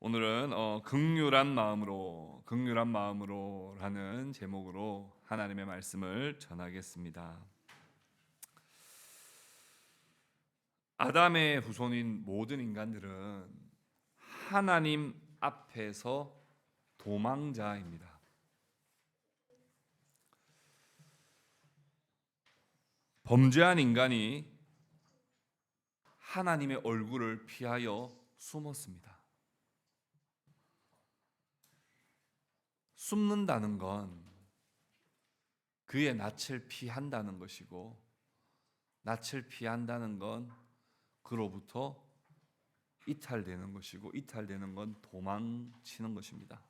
오늘은 극률한 마음으로라는 제목으로 하나님의 말씀을 전하겠습니다. 아담의 후손인 모든 인간들은 하나님 앞에서 도망자입니다. 범죄한 인간이 하나님의 얼굴을 피하여 숨었습니다. 숨는다는 건 그의 낯을 피한다는 것이고, 낯을 피한다는 건 그로부터 이탈되는 것이고, 이탈되는 건 도망치는 것입니다.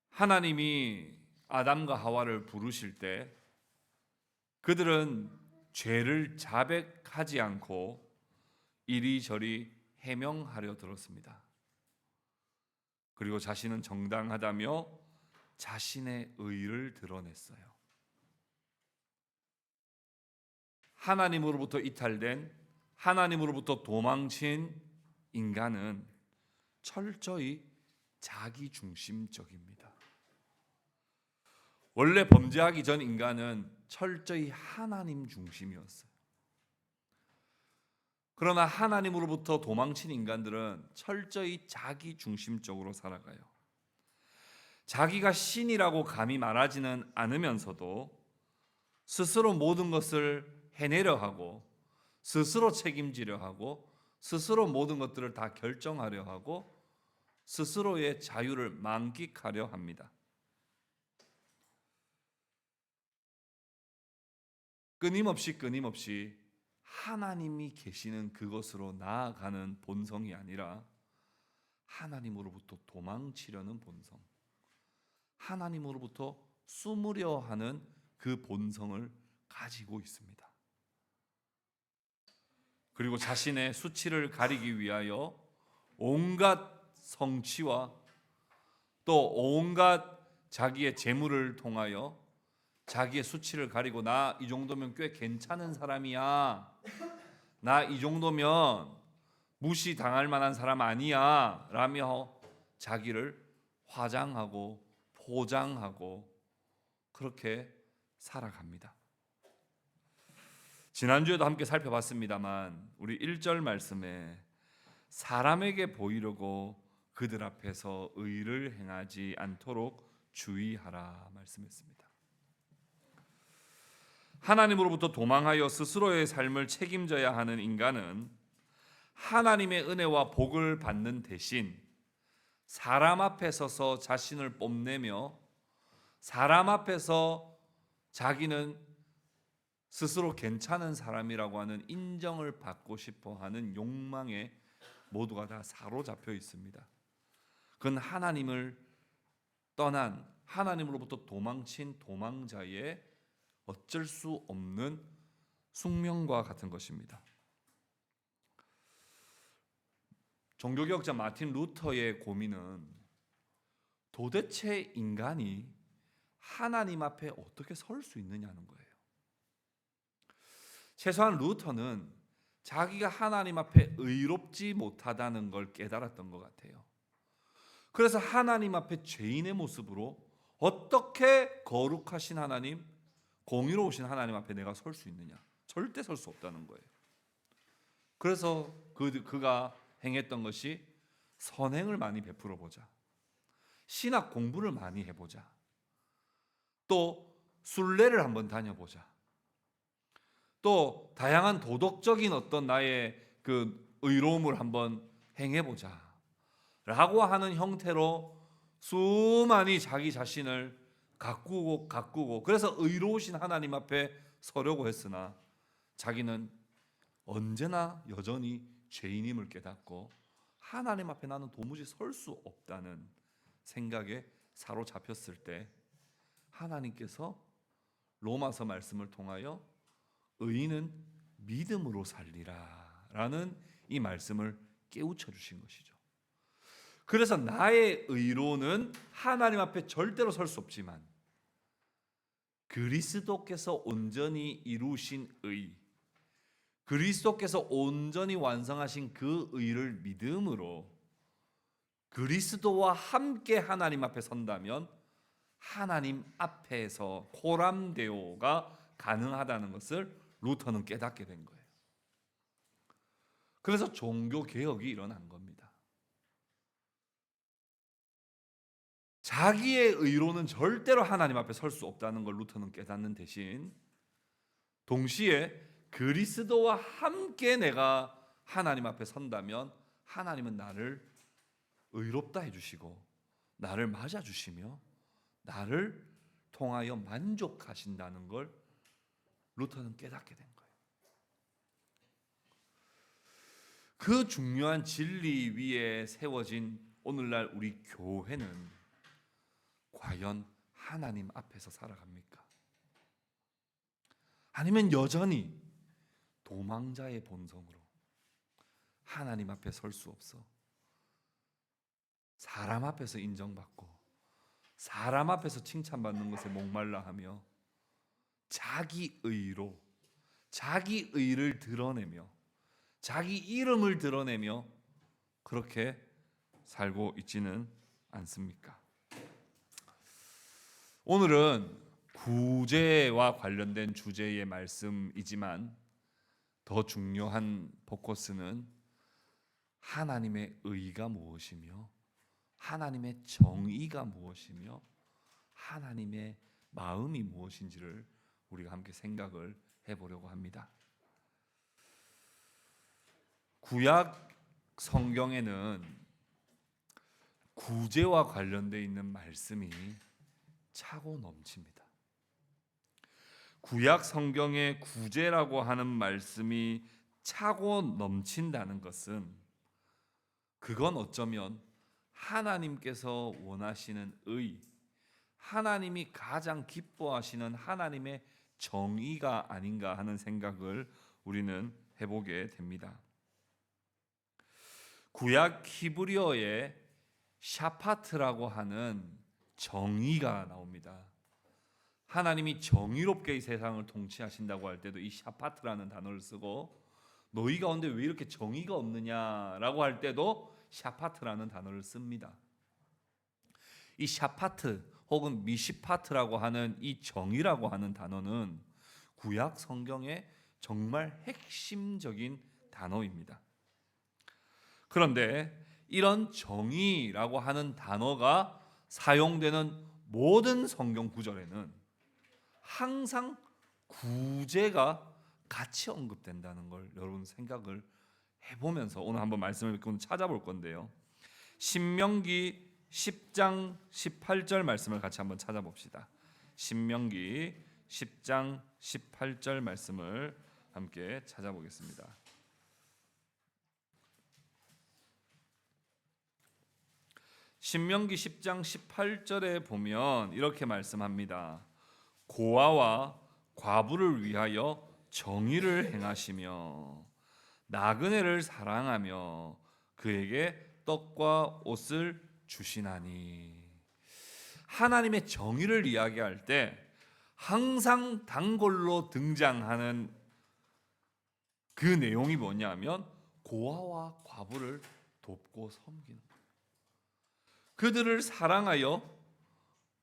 하나님이 아담과 하와를 부르실 때 그들은 죄를 자백하지 않고 이리저리 해명하려 들었습니다. 그리고 자신은 정당하다며 자신의 의를 드러냈어요. 하나님으로부터 이탈된, 하나님으로부터 도망친 인간은 철저히 자기중심적입니다. 원래 범죄하기 전 인간은 철저히 하나님 중심이었어요. 그러나 하나님으로부터 도망친 인간들은 철저히 자기중심적으로 살아가요. 자기가 신이라고 감히 말하지는 않으면서도 스스로 모든 것을 해내려 하고, 스스로 책임지려 하고, 스스로 모든 것들을 다 결정하려 하고, 스스로의 자유를 만끽하려 합니다. 끊임없이 하나님이 계시는 그것으로 나아가는 본성이 아니라 하나님으로부터 도망치려는 본성, 하나님으로부터 숨으려 하는 그 본성을 가지고 있습니다. 그리고 자신의 수치를 가리기 위하여 온갖 성취와 또 온갖 자기의 재물을 통하여 자기의 수치를 가리고, 나 이 정도면 꽤 괜찮은 사람이야, 나 이 정도면 무시당할 만한 사람 아니야 라며 자기를 화장하고 포장하고 그렇게 살아갑니다. 지난주에도 함께 살펴봤습니다만, 우리 1절 말씀에 사람에게 보이려고 그들 앞에서 의를 행하지 않도록 주의하라 말씀했습니다. 하나님으로부터 도망하여 스스로의 삶을 책임져야 하는 인간은 하나님의 은혜와 복을 받는 대신 사람 앞에 서서 자신을 뽐내며 사람 앞에서 자기는 스스로 괜찮은 사람이라고 하는 인정을 받고 싶어 하는 욕망에 모두가 다 사로잡혀 있습니다. 그건 하나님을 떠난, 하나님으로부터 도망친 도망자의 어쩔 수 없는 숙명과 같은 것입니다. 종교개혁자 마틴 루터의 고민은 도대체 인간이 하나님 앞에 어떻게 설 수 있느냐는 거예요. 최소한 루터는 자기가 하나님 앞에 의롭지 못하다는 걸 깨달았던 것 같아요. 그래서 하나님 앞에 죄인의 모습으로 어떻게 거룩하신 하나님, 공의로우신 하나님 앞에 내가 설 수 있느냐? 절대 설 수 없다는 거예요. 그래서 그가 행했던 것이 선행을 많이 베풀어 보자, 신학 공부를 많이 해보자, 또 순례를 한번 다녀보자, 또 다양한 도덕적인 어떤 나의 그 의로움을 한번 행해보자 라고 하는 형태로 수많이 자기 자신을 가꾸고 그래서 의로우신 하나님 앞에 서려고 했으나 자기는 언제나 여전히 죄인임을 깨닫고 하나님 앞에 나는 도무지 설 수 없다는 생각에 사로잡혔을 때 하나님께서 로마서 말씀을 통하여 의인은 믿음으로 살리라 라는 이 말씀을 깨우쳐 주신 것이죠. 그래서 나의 의로는 하나님 앞에 절대로 설 수 없지만 그리스도께서 온전히 이루신 의, 그리스도께서 온전히 완성하신 그 의를 믿음으로 그리스도와 함께 하나님 앞에 선다면 하나님 앞에서 코람데오가 가능하다는 것을 루터는 깨닫게 된 거예요. 그래서 종교 개혁이 일어난 겁니다. 자기의 의로는 절대로 하나님 앞에 설 수 없다는 걸 루터는 깨닫는 대신 동시에 그리스도와 함께 내가 하나님 앞에 선다면 하나님은 나를 의롭다 해주시고 나를 맞아주시며 나를 통하여 만족하신다는 걸 루터는 깨닫게 된 거예요. 그 중요한 진리 위에 세워진 오늘날 우리 교회는 과연 하나님 앞에서 살아갑니까? 아니면 여전히 도망자의 본성으로 하나님 앞에 설 수 없어 사람 앞에서 인정받고 사람 앞에서 칭찬받는 것에 목말라 하며 자기 의로 자기 의를 드러내며 자기 이름을 드러내며 그렇게 살고 있지는 않습니까? 오늘은 구제와 관련된 주제의 말씀이지만 더 중요한 포커스는 하나님의 의가 무엇이며 하나님의 정의가 무엇이며 하나님의 마음이 무엇인지를 우리가 함께 생각을 해보려고 합니다. 구약 성경에는 구제와 관련되어 있는 말씀이 차고 넘칩니다. 구약 성경의 구제라고 하는 말씀이 차고 넘친다는 것은 그건 어쩌면 하나님께서 원하시는 의, 하나님이 가장 기뻐하시는 하나님의 정의가 아닌가 하는 생각을 우리는 해보게 됩니다. 구약 히브리어에 샤파트라고 하는 정의가 나옵니다. 하나님이 정의롭게 이 세상을 통치하신다고 할 때도 이 샤파트라는 단어를 쓰고 너희 가운데 왜 이렇게 정의가 없느냐라고 할 때도 샤파트라는 단어를 씁니다. 이 샤파트 혹은 미시파트라고 하는 이 정의라고 하는 단어는 구약 성경의 정말 핵심적인 단어입니다. 그런데 이런 정의라고 하는 단어가 사용되는 모든 성경 구절에는 항상 구제가 같이 언급된다는 걸 여러분 생각을 해보면서 오늘 한번 말씀을 찾아볼 건데요. 신명기 10장 18절 말씀을 같이 한번 찾아봅시다. 신명기 10장 18절 말씀을 함께 찾아보겠습니다. 신명기 10장 18절에 보면 이렇게 말씀합니다. 고아와 과부를 위하여 정의를 행하시며 나그네를 사랑하며 그에게 떡과 옷을 주시나니. 하나님의 정의를 이야기할 때 항상 단골로 등장하는 그 내용이 뭐냐면 고아와 과부를 돕고 섬기는 거예요. 그들을 사랑하여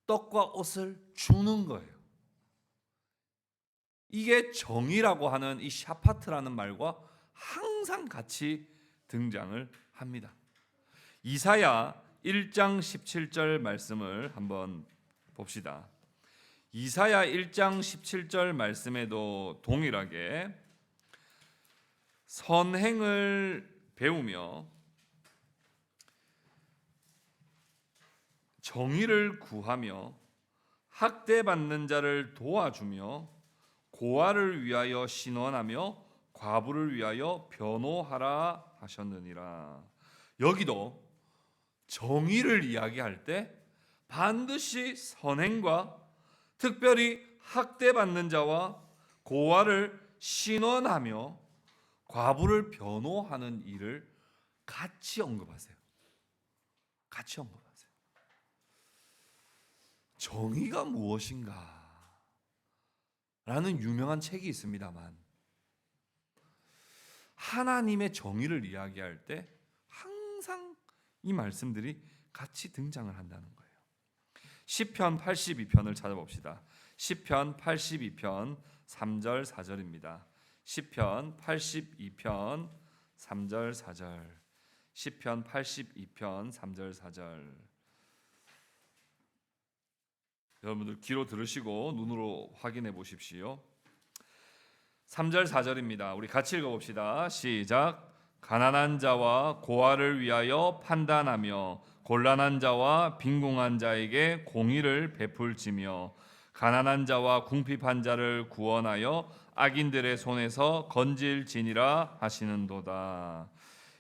떡과 옷을 주는 거예요. 이게 정의라고 하는 이 샤파트라는 말과 항상 같이 등장을 합니다. 이사야 1장 17절 말씀을 한번 봅시다. 이사야 1장 17절 말씀에도 동일하게 선행을 배우며 정의를 구하며 학대받는 자를 도와주며 고아를 위하여 신원하며 과부를 위하여 변호하라 하셨느니라. 여기도 정의를 이야기할 때 반드시 선행과 특별히 학대받는 자와 고아를 신원하며 과부를 변호하는 일을 같이 언급하세요. 같이 언급하세요. 정의가 무엇인가? 라는 유명한 책이 있습니다만 하나님의 정의를 이야기할 때 항상 이 말씀들이 같이 등장을 한다는 거예요. 시편 82편을 찾아봅시다. 시편 82편 3절 4절입니다. 시편 82편 3절 4절. 시편 82편 3절 4절. 여러분들 귀로 들으시고 눈으로 확인해 보십시오. 3절 4절입니다. 우리 같이 읽어봅시다. 시작. 가난한 자와 고아를 위하여 판단하며 곤란한 자와 빈궁한 자에게 공의를 베풀지며 가난한 자와 궁핍한 자를 구원하여 악인들의 손에서 건질지니라 하시는도다.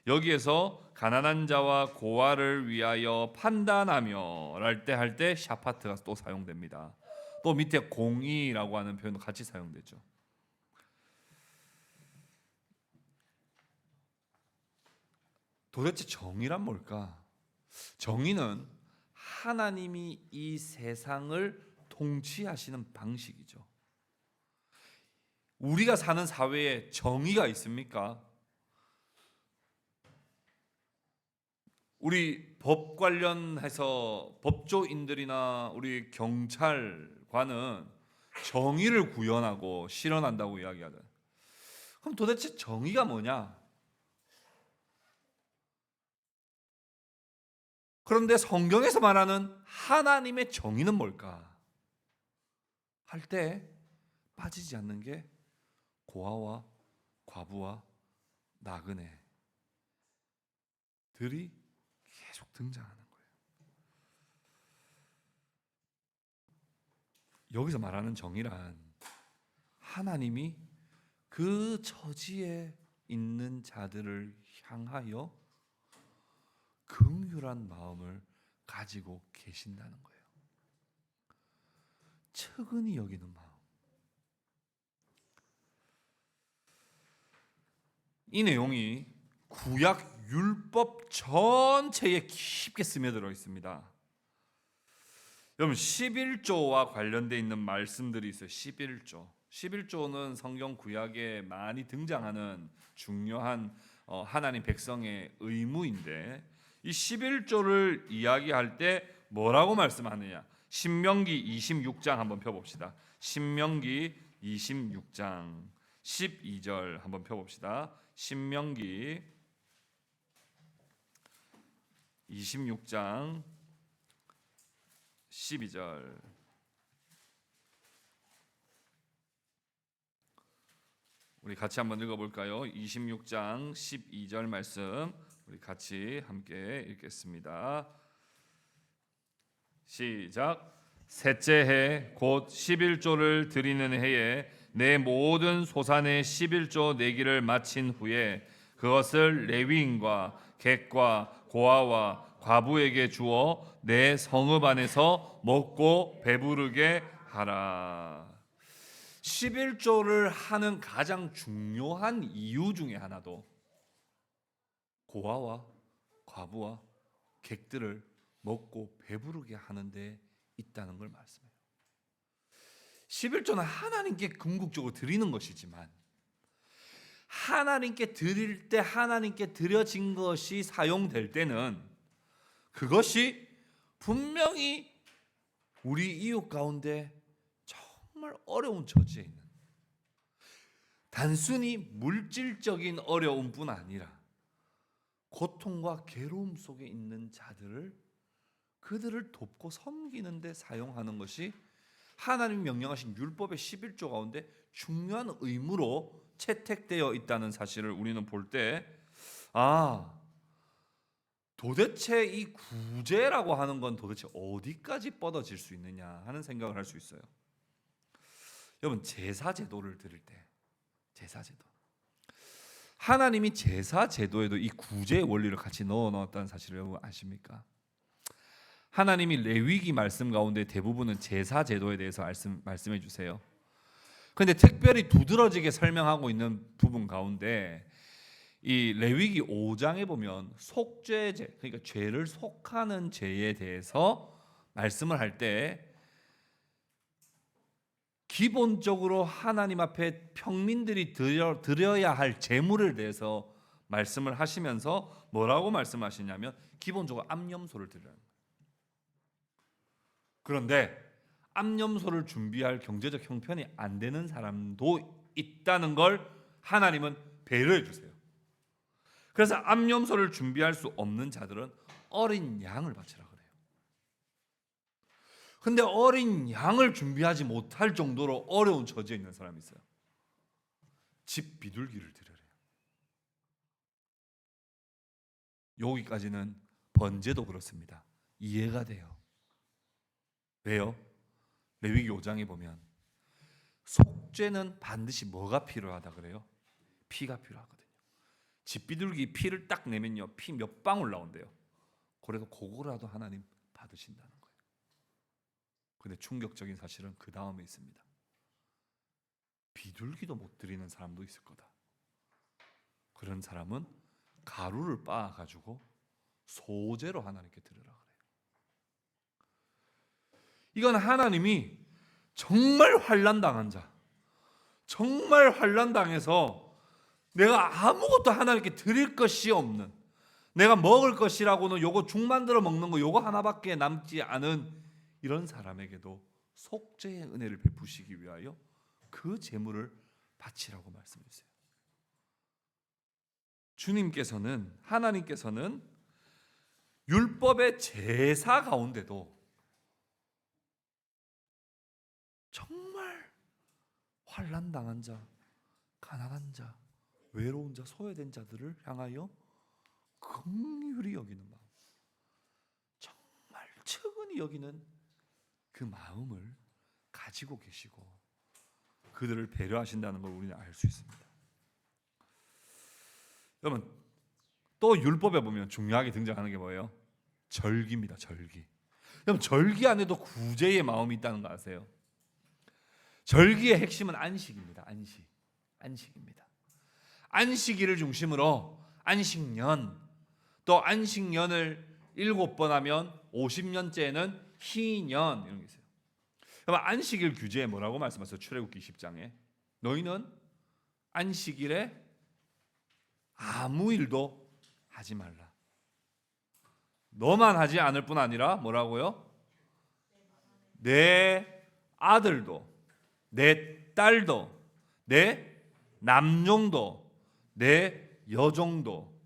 여기에서 가난한 자와 고아를 위하여 판단하며 할 때 샤파트가 또 사용됩니다. 또 밑에 공의라고 하는 표현도 같이 사용되죠. 도대체 정의란 뭘까? 정의는 하나님이 이 세상을 통치하시는 방식이죠. 우리가 사는 사회에 정의가 있습니까? 우리 법 관련해서 법조인들이나 우리 경찰관은 정의를 구현하고 실현한다고 이야기하잖아요. 그럼 도대체 정의가 뭐냐? 그런데 성경에서 말하는 하나님의 정의는 뭘까? 할 때 빠지지 않는 게 고아와 과부와 나그네들이 계속 등장하는 거예요. 여기서 말하는 정의란 하나님이 그 처지에 있는 자들을 향하여 긍휼한 마음을 가지고 계신다는 거예요. 측은히 여기는 마음. 이 내용이 구약 율법 전체에 깊게 스며들어 있습니다. 여러분 11조와 관련되어 있는 말씀들이 있어요. 11조는 성경 구약에 많이 등장하는 중요한 하나님 백성의 의무인데 이 11조를 이야기할 때 뭐라고 말씀하느냐? 신명기 26장 한번 펴봅시다. 신명기 26장 12절 한번 펴봅시다. 신명기 26장 12절. 우리 같이 한번 읽어볼까요? 26장 12절 말씀 우리 같이 함께 읽겠습니다. 시작. 셋째 해 곧 11조를 드리는 해에 내 모든 소산의 11조 내기를 마친 후에 그것을 레위인과 객과 고아와 과부에게 주어 내 성읍 안에서 먹고 배부르게 하라. 11조를 하는 가장 중요한 이유 중에 하나도 고아와 과부와 객들을 먹고 배부르게 하는 데 있다는 걸 말씀해요. 11조는 하나님께 궁극적으로 드리는 것이지만 하나님께 드릴 때 하나님께 드려진 것이 사용될 때는 그것이 분명히 우리 이웃 가운데 정말 어려운 처지에 있는 단순히 물질적인 어려움뿐 아니라 고통과 괴로움 속에 있는 자들을 그들을 돕고 섬기는 데 사용하는 것이 하나님이 명령하신 율법의 11조 가운데 중요한 의무로 채택되어 있다는 사실을 우리는 볼 때 도대체 이 구제라고 하는 건 도대체 어디까지 뻗어질 수 있느냐 하는 생각을 할 수 있어요. 여러분 제사 제도를 드릴 때 제사 제도 하나님이 제사 제도에도 이 구제의 원리를 같이 넣어 넣었다는 사실을 여러분 아십니까? 하나님이 레위기 말씀 가운데 대부분은 제사 제도에 대해서 말씀해 주세요. 그런데 특별히 두드러지게 설명하고 있는 부분 가운데 이 레위기 5장에 보면 속죄제, 그러니까 죄를 속하는 죄에 대해서 말씀을 할 때 기본적으로 하나님 앞에 평민들이 드려야 할 제물에 대해서 말씀을 하시면서 뭐라고 말씀하시냐면 기본적으로 암염소를 드려요. 그런데 암염소를 준비할 경제적 형편이 안 되는 사람도 있다는 걸 하나님은 배려해 주세요. 그래서 암염소를 준비할 수 없는 자들은 어린 양을 바치라 그래요. 근데 어린 양을 준비하지 못할 정도로 어려운 처지에 있는 사람이 있어요. 집 비둘기를 드려래요. 여기까지는 번제도 그렇습니다. 이해가 돼요. 왜요? 레위기 5장에 보면 속죄는 반드시 뭐가 필요하다 그래요? 피가 필요하거든요. 집 비둘기 피를 딱 내면요, 피 몇 방울 나온대요. 그래도 그거라도 하나님 받으신다는 거예요. 근데 충격적인 사실은 그 다음에 있습니다. 비둘기도 못 드리는 사람도 있을 거다. 그런 사람은 가루를 빻아가지고 소제로 하나님께 드리라 그래요. 이건 하나님이 정말 환난당한 자, 정말 환난당해서 내가 아무것도 하나님께 드릴 것이 없는, 내가 먹을 것이라고는 요거 죽 만들어 먹는 거 요거 하나밖에 남지 않은 이런 사람에게도 속죄의 은혜를 베푸시기 위하여 그 제물을 바치라고 말씀하세요. 주님께서는, 하나님께서는 율법의 제사 가운데도 정말 환난당한 자, 가난한 자, 외로운 자, 소외된 자들을 향하여 긍휼히 여기는 마음, 정말 측은히 여기는 그 마음을 가지고 계시고 그들을 배려하신다는 걸 우리는 알 수 있습니다. 여러분, 또 율법에 보면 중요하게 등장하는 게 뭐예요? 절기입니다. 절기. 여러분, 절기 안에도 구제의 마음이 있다는 거 아세요? 절기의 핵심은 안식입니다. 안식입니다. 안식일을 중심으로 안식년, 또 안식년을 7번 하면 50년째는 희년 이런 게 있어요. 그럼 안식일 규제에 뭐라고 말씀하세요? 출애굽기 10장에 너희는 안식일에 아무 일도 하지 말라. 너만 하지 않을 뿐 아니라 뭐라고요? 내 아들도, 내 딸도, 내 남종도, 내 여종도,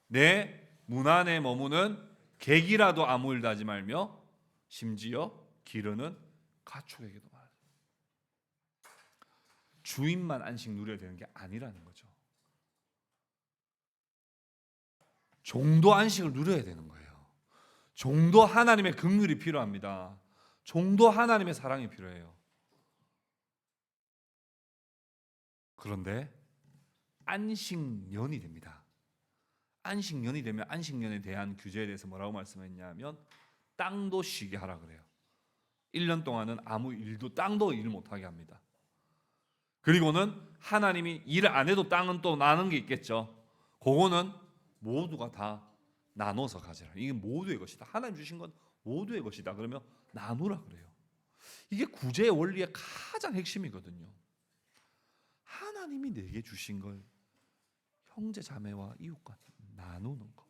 내 문 안에 머무는 객이라도 아무 일도 하지 말며 심지어 기르는 가축에게도 말하라. 주인만 안식 누려야 되는 게 아니라는 거죠. 종도 안식을 누려야 되는 거예요. 종도 하나님의 긍휼이 필요합니다. 종도 하나님의 사랑이 필요해요. 그런데 안식년이 됩니다. 안식년이 되면 안식년에 대한 규제에 대해서 뭐라고 말씀했냐면 땅도 쉬게 하라 그래요. 1년 동안은 아무 일도, 땅도 일 못하게 합니다. 그리고는 하나님이 일 안 해도 땅은 또 나는 게 있겠죠. 그거는 모두가 다 나눠서 가지라. 이게 모두의 것이다. 하나님 주신 건 모두의 것이다. 그러면 나누라 그래요. 이게 구제의 원리의 가장 핵심이거든요. 하나님이 내게 주신 걸 형제 자매와 이웃과 나누는 거.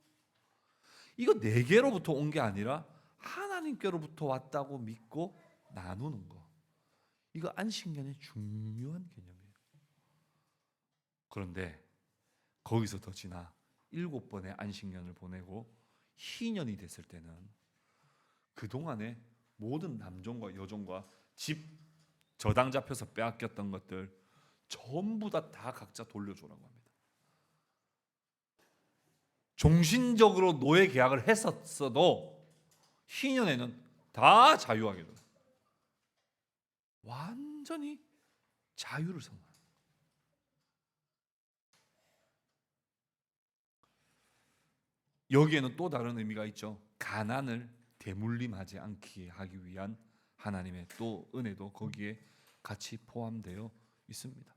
이거 내게로부터 온 게 아니라 하나님께로부터 왔다고 믿고 나누는 거. 이거 안식년의 중요한 개념이에요. 그런데 거기서 더 지나 7번의 안식년을 보내고 희년이 됐을 때는 그동안에 모든 남종과 여종과 집 저당 잡혀서 빼앗겼던 것들 전부 다 각자 돌려주라고 합니다. 종신적으로 노예 계약을 했었어도 희년에는 다 자유하게 돼요. 완전히 자유를 선언해요. 여기에는 또 다른 의미가 있죠. 가난을 대물림하지 않게 하기 위한 하나님의 또 은혜도 거기에 같이 포함되어 있습니다.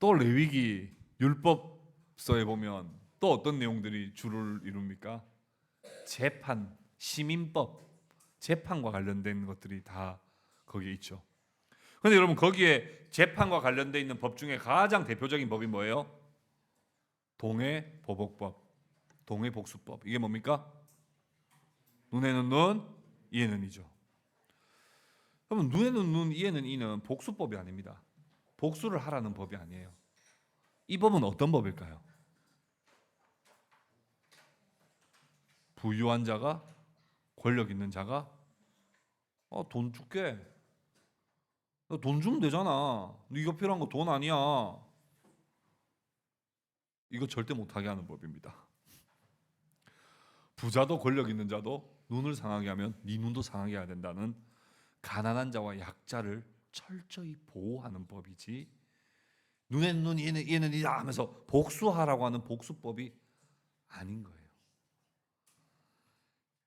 또 레위기 율법서에 보면 또 어떤 내용들이 주를 이룹니까? 재판, 시민법, 재판과 관련된 것들이 다 거기에 있죠. 그런데 여러분 거기에 재판과 관련돼 있는 법 중에 가장 대표적인 법이 뭐예요? 동해보복법, 동해복수법. 이게 뭡니까? 눈에는 눈, 이에는 이죠. 그러면 눈에는 눈, 이에는 이는 복수법이 아닙니다. 복수를 하라는 법이 아니에요. 이 법은 어떤 법일까요? 부유한 자가, 권력 있는 자가 돈 줄게. 돈 주면 되잖아. 네가 필요한 거 돈 아니야. 이거 절대 못하게 하는 법입니다. 부자도 권력 있는 자도 눈을 상하게 하면 네 눈도 상하게 해야 된다는 가난한 자와 약자를 철저히 보호하는 법이지, 눈에는 눈, 얘는 이다 하면서 복수하라고 하는 복수법이 아닌 거예요.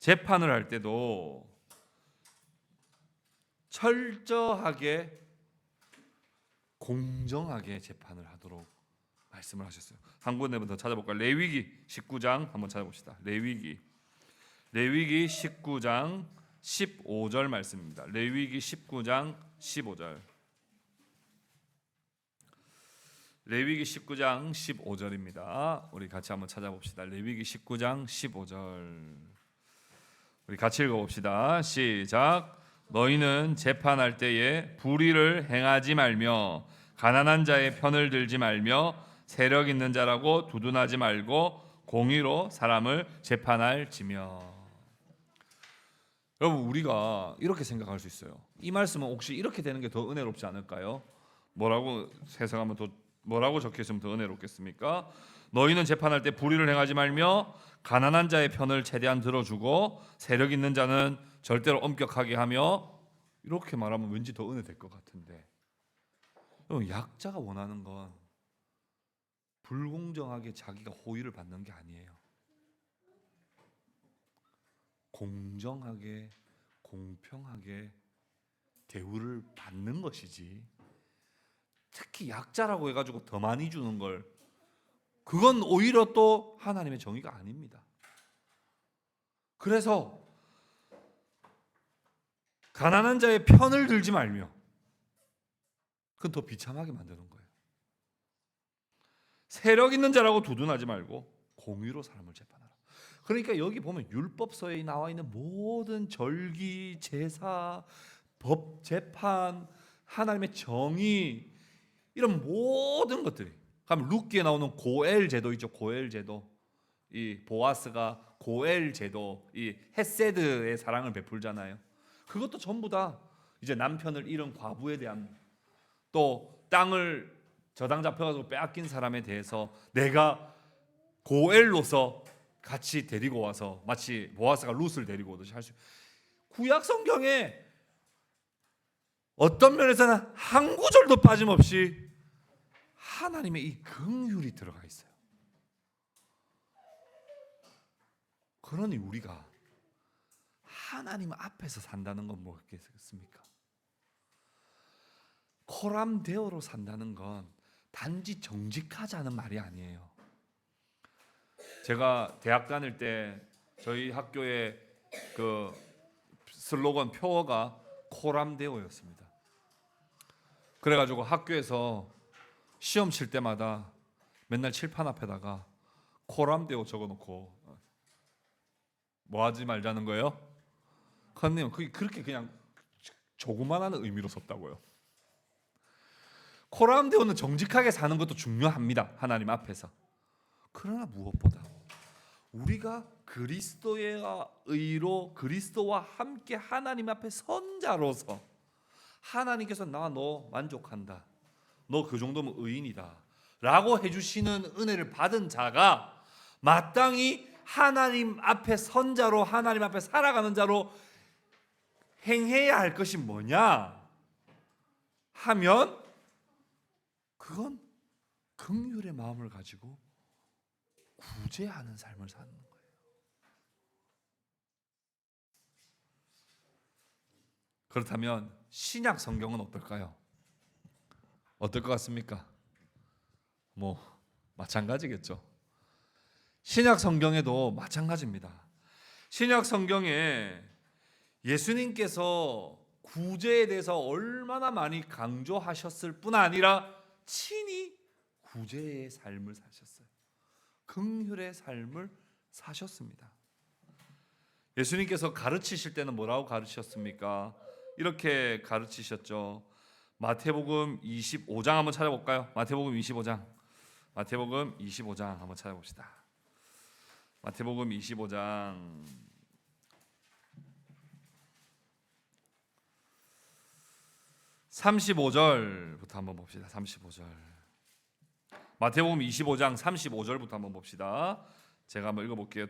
재판을 할 때도 철저하게 공정하게 재판을 하도록 말씀을 하셨어요. 한 군데만 더 찾아볼까요? 레위기 19장 한번 찾아봅시다. 레위기 19장 15절 말씀입니다. 레위기 19장 15절. 레위기 19장 15절입니다. 우리 같이 한번 찾아봅시다. 레위기 19장 15절. 우리 같이 읽어봅시다. 시작. 너희는 재판할 때에 불의를 행하지 말며 가난한 자의 편을 들지 말며 세력 있는 자라고 두둔하지 말고 공의로 사람을 재판할지며. 여러분 우리가 이렇게 생각할 수 있어요. 이 말씀은 혹시 이렇게 되는 게 더 은혜롭지 않을까요? 뭐라고 해석하면 더 뭐라고 적혀 있으면 더 은혜롭겠습니까? 너희는 재판할 때 불의를 행하지 말며 가난한 자의 편을 최대한 들어주고 세력 있는 자는 절대로 엄격하게 하며, 이렇게 말하면 왠지 더 은혜 될 것 같은데, 여러분 약자가 원하는 건 불공정하게 자기가 호의를 받는 게 아니에요. 공정하게 공평하게 대우를 받는 것이지, 특히 약자라고 해가지고 더 많이 주는 걸, 그건 오히려 또 하나님의 정의가 아닙니다. 그래서 가난한 자의 편을 들지 말며, 그건 더 비참하게 만드는 거예요. 세력 있는 자라고 두둔하지 말고 공의로 사람을 재판하라. 그러니까 여기 보면 율법서에 나와 있는 모든 절기, 제사, 법, 재판, 하나님의 정의, 이런 모든 것들이, 그럼 룻기에 나오는 고엘 제도 있죠. 고엘 제도. 이 보아스가 고엘 제도, 이 헤세드의 사랑을 베풀잖아요. 그것도 전부 다 이제 남편을 잃은 과부에 대한, 또 땅을 저당 잡혀가지고 빼앗긴 사람에 대해서 내가 고엘로서 같이 데리고 와서 마치 보아스가 룻을 데리고 오듯이 할 수. 구약 성경에 어떤 면에서는 한 구절도 빠짐없이 하나님의 이 긍휼이 들어가 있어요. 그러니 우리가 하나님 앞에서 산다는 건 뭐겠습니까? 코람데오로 산다는 건 단지 정직하자는 말이 아니에요. 제가 대학 다닐 때 저희 학교의 그 슬로건 표어가 코람데오였습니다. 그래가지고 학교에서 시험 칠 때마다 맨날 칠판 앞에다가 코람데오 적어놓고 뭐 하지 말자는 거예요? 컨님 그게 그렇게 그냥 조그만한 의미로 썼다고요. 코람데오는 정직하게 사는 것도 중요합니다. 하나님 앞에서. 그러나 무엇보다 우리가 그리스도의 의로 그리스도와 함께 하나님 앞에 선 자로서 하나님께서 나 너 만족한다, 너 그 정도면 의인이다 라고 해주시는 은혜를 받은 자가 마땅히 하나님 앞에 선 자로, 하나님 앞에 살아가는 자로 행해야 할 것이 뭐냐 하면, 그건 긍휼의 마음을 가지고 구제하는 삶을 사는 거예요. 그렇다면 신약 성경은 어떨까요? 어떨 것 같습니까? 뭐 마찬가지겠죠. 신약 성경에도 마찬가지입니다. 신약 성경에 예수님께서 구제에 대해서 얼마나 많이 강조하셨을 뿐 아니라 친히 구제의 삶을 사셨어요. 긍휼의 삶을 사셨습니다. 예수님께서 가르치실 때는 뭐라고 가르치셨습니까? 이렇게 가르치셨죠. 마태복음 25장 한번 찾아볼까요? 마태복음 25장. 마태복음 25장 한번 찾아봅시다. 마태복음 25장 35절부터 한번 봅시다. 35절. 마태복음 25장 35절부터 한번 봅시다. 제가 한번 읽어볼게요.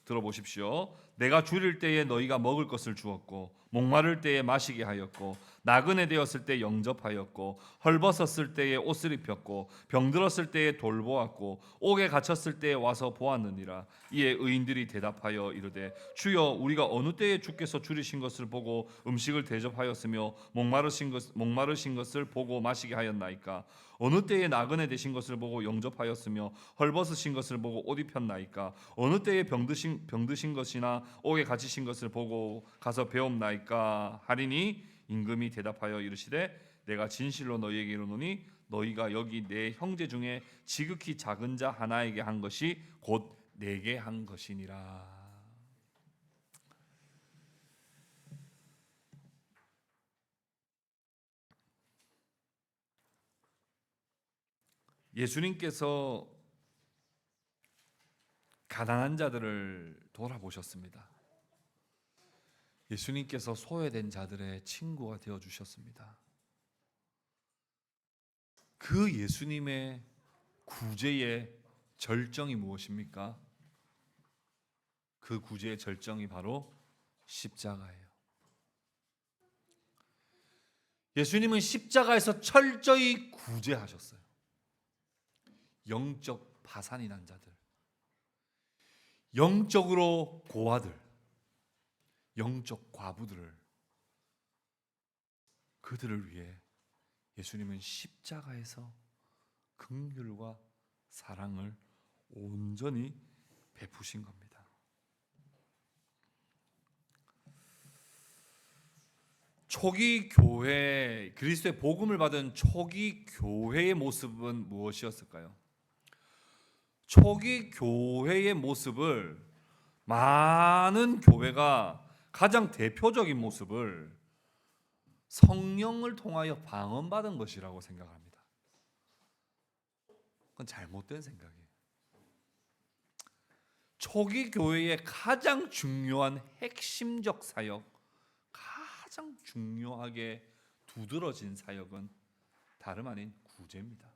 들어보십시오. 내가 줄일 때에 너희가 먹을 것을 주었고 목마를 때에 마시게 하였고 나그네 되었을 때 영접하였고 헐벗었을 때에 옷을 입혔고 병들었을 때에 돌보았고 옥에 갇혔을 때에 와서 보았느니라. 이에 의인들이 대답하여 이르되 주여 우리가 어느 때에 주께서 줄이신 것을 보고 음식을 대접하였으며 목마르신 것을 보고 마시게 하였나이까? 어느 때에 나그네 되신 것을 보고 영접하였으며 헐벗으신 것을 보고 옷 입혔나이까? 어느 때에 병드신 것이나 옥에 갇히신 것을 보고 가서 배움나이까? 하리니 임금이 대답하여 이르시되 내가 진실로 너희에게 이르노니 너희가 여기 내 형제 중에 지극히 작은 자 하나에게 한 것이 곧 내게 한 것이니라. 예수님께서 가난한 자들을 돌아보셨습니다. 예수님께서 소외된 자들의 친구가 되어 주셨습니다. 그 예수님의 구제의 절정이 무엇입니까? 그 구제의 절정이 바로 십자가예요. 예수님은 십자가에서 철저히 구제하셨어요. 영적 파산이 난 자들, 영적으로 고아들, 영적 과부들을, 그들을 위해 예수님은 십자가에서 긍휼과 사랑을 온전히 베푸신 겁니다. 초기 교회, 그리스도의 복음을 받은 초기 교회의 모습은 무엇이었을까요? 초기 교회의 모습을, 많은 교회가 가장 대표적인 모습을 성령을 통하여 방언받은 것이라고 생각합니다. 그건 잘못된 생각이에요. 초기 교회의 가장 중요한 핵심적 사역, 가장 중요하게 두드러진 사역은 다름 아닌 구제입니다.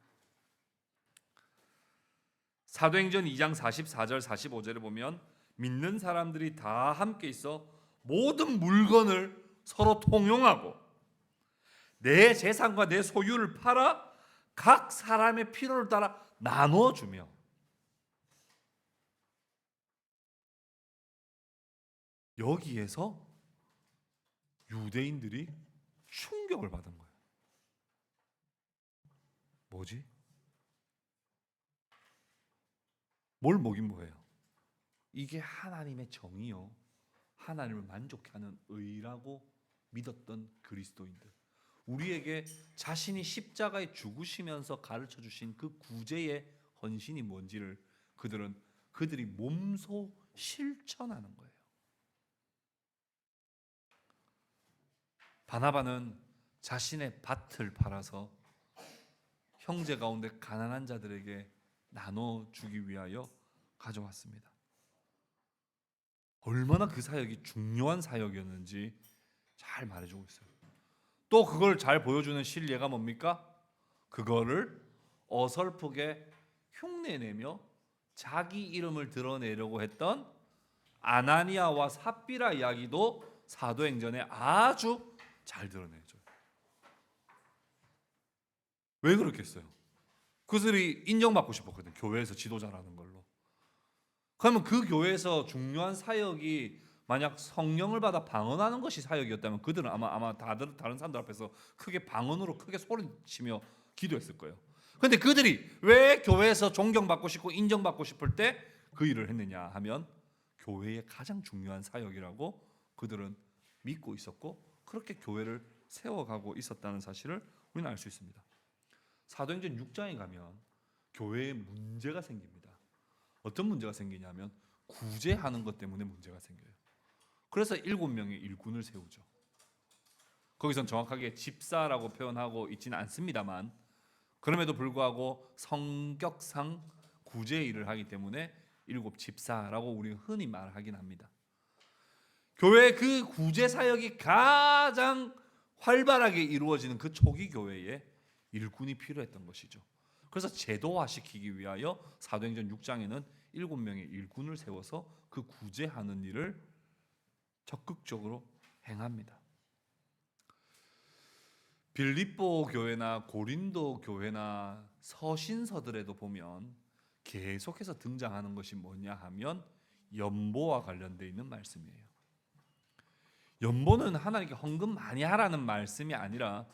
사도행전 2장 44절 45절에 보면 믿는 사람들이 다 함께 있어 모든 물건을 서로 통용하고 내 재산과 내 소유를 팔아 각 사람의 필요를 따라 나눠주며, 여기에서 유대인들이 충격을 받은 거예요. 뭐지? 뭘 먹인 뭐예요? 이게 하나님의 정의요, 하나님을 만족케 하는 의라고 믿었던 그리스도인들, 우리에게 자신이 십자가에 죽으시면서 가르쳐 주신 그 구제의 헌신이 뭔지를 그들이 몸소 실천하는 거예요. 바나바는 자신의 밭을 팔아서 형제 가운데 가난한 자들에게 나눠주기 위하여 가져왔습니다. 얼마나 그 사역이 중요한 사역이었는지 잘 말해주고 있어요. 또 그걸 잘 보여주는 실례가 뭡니까? 그거를 어설프게 흉내내며 자기 이름을 드러내려고 했던 아나니아와 삽비라 이야기도 사도행전에 아주 잘 드러내죠. 왜 그렇겠어요? 그들이 인정받고 싶었거든요. 교회에서 지도자라는 걸로. 그러면 그 교회에서 중요한 사역이 만약 성령을 받아 방언하는 것이 사역이었다면 그들은 아마 다른 사람들 앞에서 크게 방언으로 크게 소리치며 기도했을 거예요. 그런데 그들이 왜 교회에서 존경받고 싶고 인정받고 싶을 때 그 일을 했느냐 하면 교회의 가장 중요한 사역이라고 그들은 믿고 있었고 그렇게 교회를 세워가고 있었다는 사실을 우리는 알 수 있습니다. 사도행전 6장에 가면 교회에 문제가 생깁니다. 어떤 문제가 생기냐면 구제하는 것 때문에 문제가 생겨요. 그래서 7명의 일꾼을 세우죠. 거기선 정확하게 집사라고 표현하고 있지는 않습니다만 그럼에도 불구하고 성격상 구제 일을 하기 때문에 7 집사라고 우리가 흔히 말하긴 합니다. 교회 그 구제 사역이 가장 활발하게 이루어지는 그 초기 교회에 일꾼이 필요했던 것이죠. 그래서 제도화시키기 위하여 사도행전 6장에는 7명의 일꾼을 세워서 그 구제하는 일을 적극적으로 행합니다. 빌립보 교회나 고린도 교회나 서신서들에도 보면 계속해서 등장하는 것이 뭐냐 하면 연보와 관련되어 있는 말씀이에요. 연보는 하나님께 헌금 많이 하라는 말씀이 아니라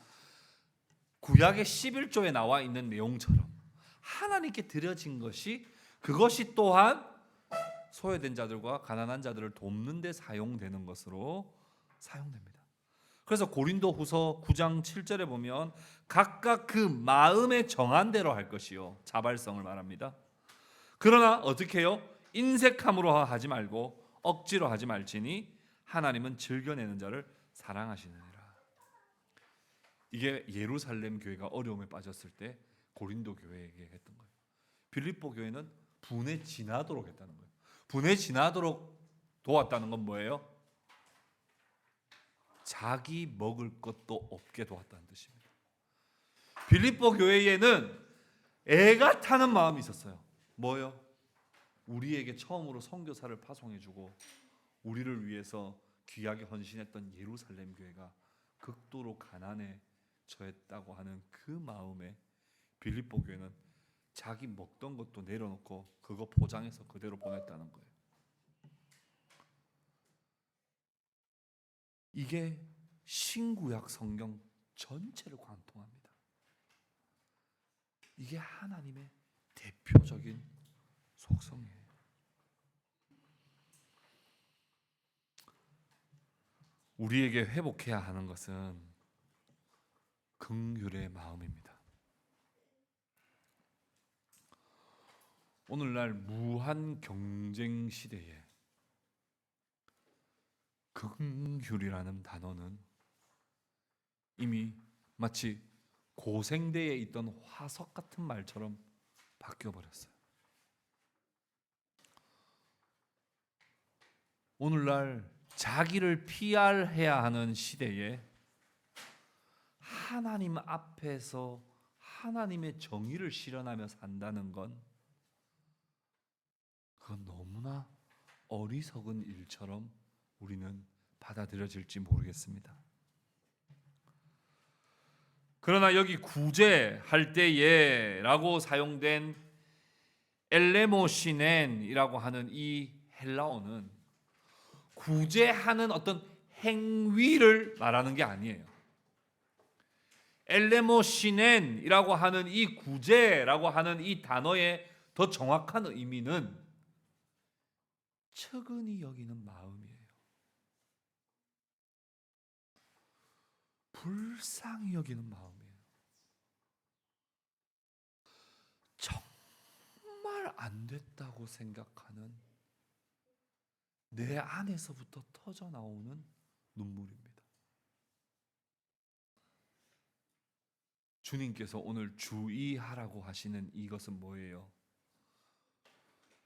구약의 11조에 나와 있는 내용처럼 하나님께 드려진 것이 그것이 또한 소외된 자들과 가난한 자들을 돕는 데 사용되는 것으로 사용됩니다. 그래서 고린도후서 9장 7절에 보면 각각 그 마음에 정한 대로 할 것이요 자발성을 말합니다. 그러나 어떻게 해요? 인색함으로 하지 말고 억지로 하지 말지니 하나님은 즐겨내는 자를 사랑하시느니라. 이게 예루살렘 교회가 어려움에 빠졌을 때 고린도 교회에게 했던 거예요. 빌립보 교회는 분에 지나도록 했다는 거예요. 분에 지나도록 도왔다는 건 뭐예요? 자기 먹을 것도 없게 도왔다는 뜻입니다. 빌립보 교회에는 애가 타는 마음이 있었어요. 뭐요? 우리에게 처음으로 선교사를 파송해주고 우리를 위해서 귀하게 헌신했던 예루살렘 교회가 극도로 가난에 처했다고 하는 그 마음에 빌립보 교회는 자기 먹던 것도 내려놓고 그거 포장해서 그대로 보냈다는 거예요. 이게 신구약 성경 전체를 관통합니다. 이게 하나님의 대표적인 속성이에요. 우리에게 회복해야 하는 것은 긍휼의 마음입니다. 오늘날 무한 경쟁 시대에 긍휼이라는 단어는 이미 마치 고생대에 있던 화석 같은 말처럼 바뀌어버렸어요. 오늘날 자기를 PR해야 하는 시대에 하나님 앞에서 하나님의 정의를 실현하며 산다는 건 그건 너무나 어리석은 일처럼 우리는 받아들여질지 모르겠습니다. 그러나 여기 구제할 때에 라고 사용된 엘레모시넨이라고 하는 이 헬라어는 구제하는 어떤 행위를 말하는 게 아니에요. 엘레모시넨이라고 하는 이 구제라고 하는 이 단어의 더 정확한 의미는 측은히 여기는 마음이에요. 불쌍히 여기는 마음이에요. 정말 안 됐다고 생각하는 내 안에서부터 터져 나오는 눈물입니다. 주님께서 오늘 주의하라고 하시는 이것은 뭐예요?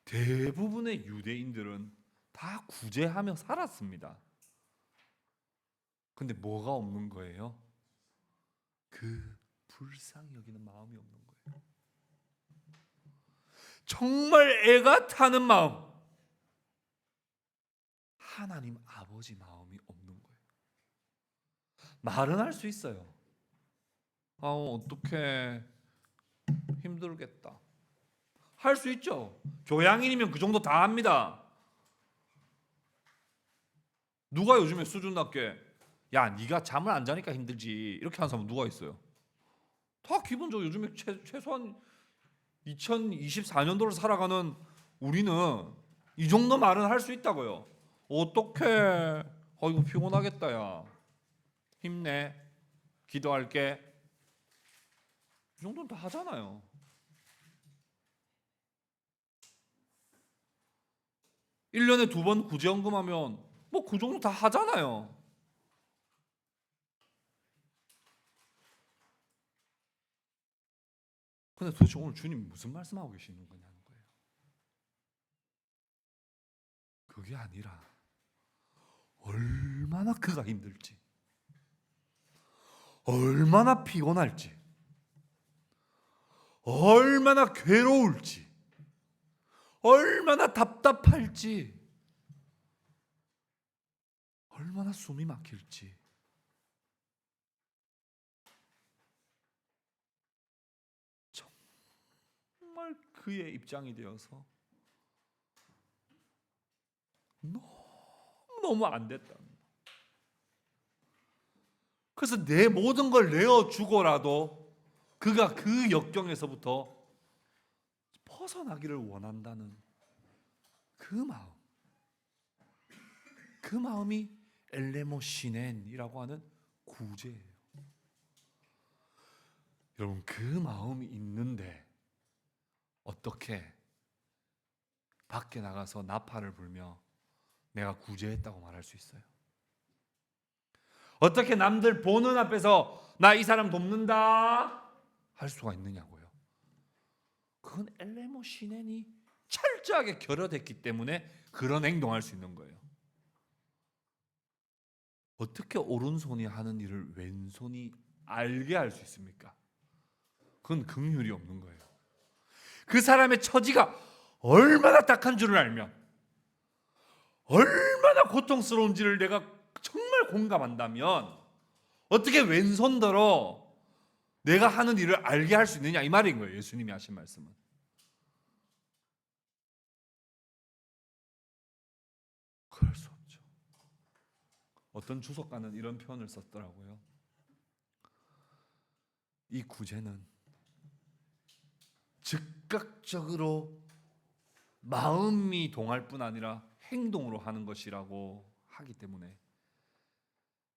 대부분의 유대인들은 다 구제하며 살았습니다. 근데 뭐가 없는 거예요? 그 불쌍히 여기는 마음이 없는 거예요. 정말 애가 타는 마음, 하나님 아버지 마음이 없는 거예요. 말은 할 수 있어요. 어떡해, 힘들겠다, 할 수 있죠. 교양인이면 그 정도 다 합니다. 누가 요즘에 수준 낮게 야 네가 잠을 안 자니까 힘들지 이렇게 하는 사람은 누가 있어요? 다 기본적으로 요즘에 최소한 2024년도를 살아가는 우리는 이 정도 말은 할 수 있다고요. 어떡해. 이거 피곤하겠다 야. 힘내. 기도할게. 이 정도는 다 하잖아요. 일 년에 2번 구제연금하면 뭐 그 정도 다 하잖아요. 근데 도대체 오늘 주님 무슨 말씀하고 계시는 거냐는 거예요. 그게 아니라 얼마나 그가 힘들지, 얼마나 피곤할지, 얼마나 괴로울지, 얼마나 답답할지, 얼마나 숨이 막힐지 정말 그의 입장이 되어서 너무 안 됐다. 그래서 내 모든 걸 내어주고라도 그가 그 역경에서부터 벗어나기를 원한다는 그 마음, 그 마음이 엘레모시넨이라고 하는 구제예요. 여러분, 그 마음이 있는데 어떻게 밖에 나가서 나팔을 불며 내가 구제했다고 말할 수 있어요? 어떻게 남들 보는 앞에서 나 이 사람 돕는다 할 수가 있느냐고요. 그건 엘레모시넨이 철저하게 결여됐기 때문에 그런 행동할 수 있는 거예요. 어떻게 오른손이 하는 일을 왼손이 알게 할 수 있습니까? 그건 긍휼이 없는 거예요. 그 사람의 처지가 얼마나 딱한 줄을 알면, 얼마나 고통스러운지를 내가 정말 공감한다면 어떻게 왼손더러 내가 하는 일을 알게 할 수 있느냐 이 말인 거예요. 예수님이 하신 말씀은. 그럴 수 없죠. 어떤 주석가는 이런 표현을 썼더라고요. 이 구제는 즉각적으로 마음이 동할 뿐 아니라 행동으로 하는 것이라고 하기 때문에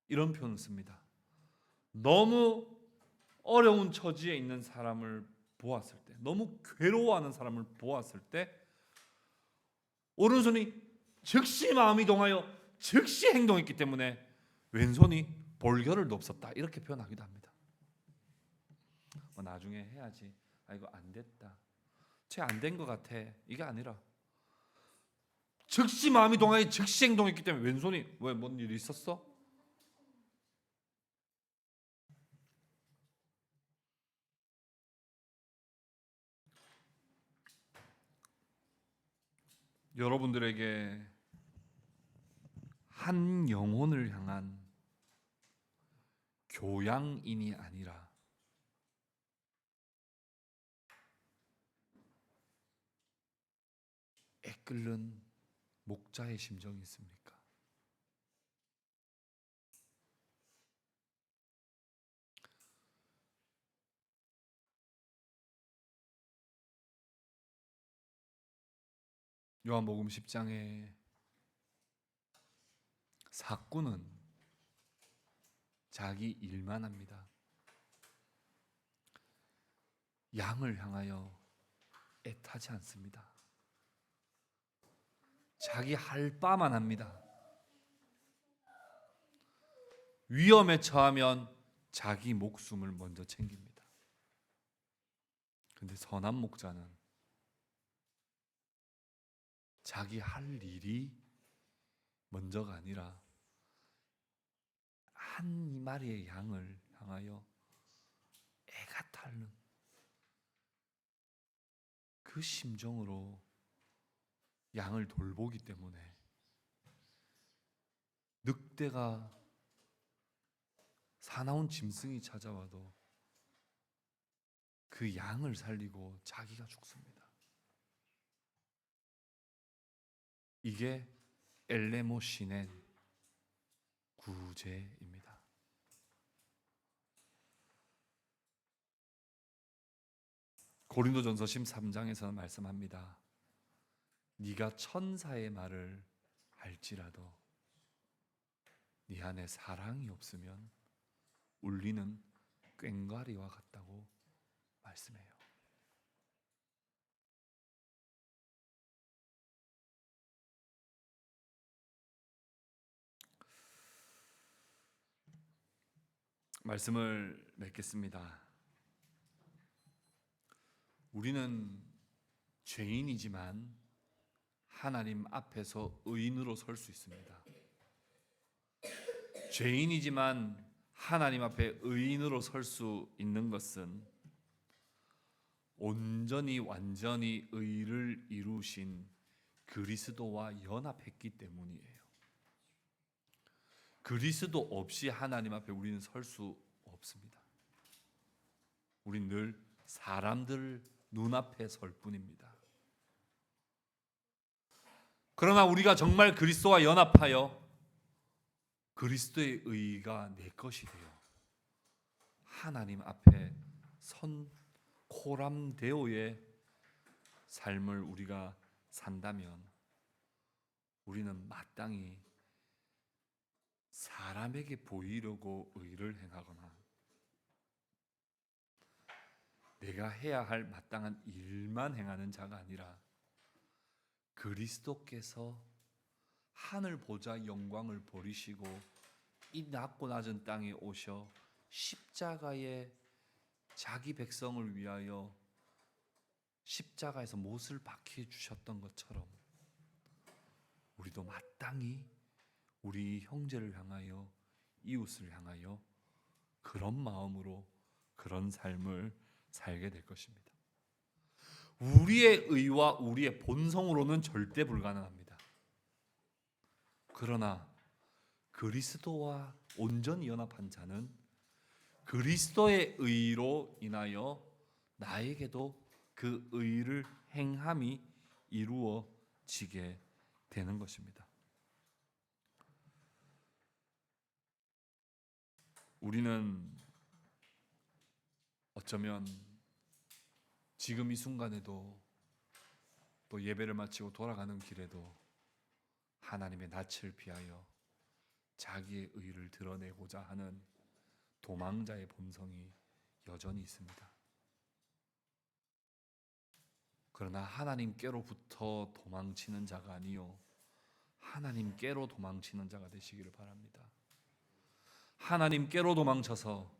이런 표현을 씁니다. 너무 어려운 처지에 있는 사람을 보았을 때, 너무 괴로워하는 사람을 보았을 때 오른손이 즉시 마음이 동하여 즉시 행동했기 때문에 왼손이 볼겨를도 없었다 이렇게 표현하기도 합니다. 나중에 해야지. 이거 안 됐다. 쟤 안 된 것 같아. 이게 아니라 즉시 마음이 동하여 즉시 행동했기 때문에 왼손이 왜 뭔 일이 있었어? 여러분들에게 한 영혼을 향한 교양인이 아니라 애끓는 목자의 심정이 있습니까? 요한복음 10장에 사꾼은 자기 일만 합니다. 양을 향하여 애타지 않습니다. 자기 할 바만 합니다. 위험에 처하면 자기 목숨을 먼저 챙깁니다. 그런데 선한 목자는 자기 할 일이 먼저가 아니라 한 마리의 양을 향하여 애가 타는 그 심정으로 양을 돌보기 때문에 늑대가 사나운 짐승이 찾아와도 그 양을 살리고 자기가 죽습니다. 이게 엘레모시넨 구제입니다. 고린도전서 13장에서는 말씀합니다. 네가 천사의 말을 할지라도 네 안에 사랑이 없으면 울리는 꽹과리와 같다고 말씀해요. 말씀을 맺겠습니다. 우리는 죄인이지만 하나님 앞에서 의인으로 설 수 있습니다. 죄인이지만 하나님 앞에 의인으로 설 수 있는 것은 온전히 완전히 의를 이루신 그리스도와 연합했기 때문이에요. 그리스도 없이 하나님 앞에 우리는 설 수 없습니다. 우린 늘 사람들 눈앞에 설 뿐입니다. 그러나 우리가 정말 그리스도와 연합하여 그리스도의 의가 내 것이 되어 하나님 앞에 선 코람데오의 삶을 우리가 산다면 우리는 마땅히 사람에게 보이려고 의를 행하거나 내가 해야 할 마땅한 일만 행하는 자가 아니라 그리스도께서 하늘 보좌 영광을 버리시고 이 낮고 낮은 땅에 오셔 십자가에 자기 백성을 위하여 십자가에서 못을 박혀 주셨던 것처럼 우리도 마땅히 우리 형제를 향하여 이웃을 향하여 그런 마음으로 그런 삶을 살게 될 것입니다. 우리의 의와 우리의 본성으로는 절대 불가능합니다. 그러나 그리스도와 온전히 연합한 자는 그리스도의 의로 인하여 나에게도 그 의를 행함이 이루어지게 되는 것입니다. 우리는 어쩌면 지금 이 순간에도 또 예배를 마치고 돌아가는 길에도 하나님의 낯을 피하여 자기의 의를 드러내고자 하는 도망자의 본성이 여전히 있습니다. 그러나 하나님께로부터 도망치는 자가 아니요 하나님께로 도망치는 자가 되시기를 바랍니다. 하나님께로 도망쳐서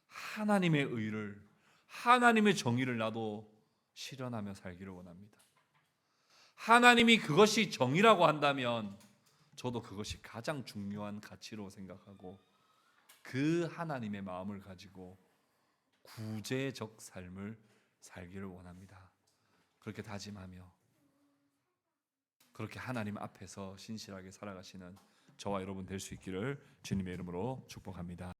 하나님의 의를, 하나님의 정의를 나도 실현하며 살기를 원합니다. 하나님이 그것이 정의라고 한다면 저도 그것이 가장 중요한 가치로 생각하고 그 하나님의 마음을 가지고 구제적 삶을 살기를 원합니다. 그렇게 다짐하며 그렇게 하나님 앞에서 신실하게 살아가시는 저와 여러분 될 수 있기를 주님의 이름으로 축복합니다.